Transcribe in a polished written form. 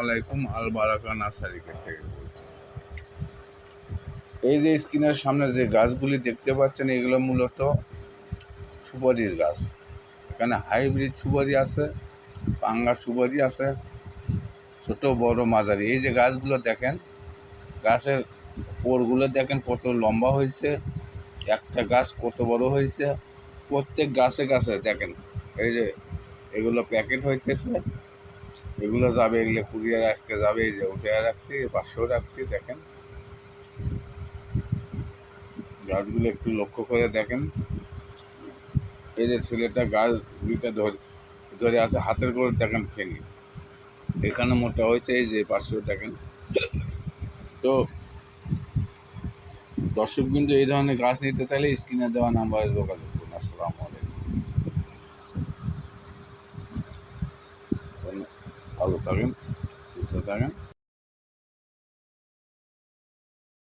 আলাইকুম আল বারাকা নার্সারি থেকে বলছি। এই যে স্ক্রিনের সামনে যে গাছগুলি দেখতে পাচ্ছেন, এগুলো মূলত সুপারির গাছ। এখানে হাইব্রিড সুপারি আছে, পাঙ্গা সুপারি আছে, ছোট বড় মাঝারি। এই যে গাছগুলো দেখেন, গাছের পোরগুলো দেখেন কত লম্বা হয়েছে, একটা গাছ কত বড় হয়েছে। প্রত্যেক গাছে গাছে দেখেন, এই যে এগুলো প্যাকেট হইতেছে, এগুলো যাবে, এগুলো কুরিয়ার আজকে যাবে। এই যে উঠে রাখছি, পাশেও রাখছি। দেখেন গাছগুলো একটু লক্ষ্য করে দেখেন। এই যে ছেলেটা গাছ দুইটা ধরে আছে, হাতের করে দেখেন ফেনি এখানে মোটা হয়েছে। এই যে পাশেও দেখেন। তো দর্শকবৃন্দ, এই ধরনের গাছ নিতে চাইলে স্ক্রিনে দেওয়া নাম্বারে যোগাযোগ করুন। আসসালামু আলাইকুম। ভালো থাকেন, সুস্থ থাকেন।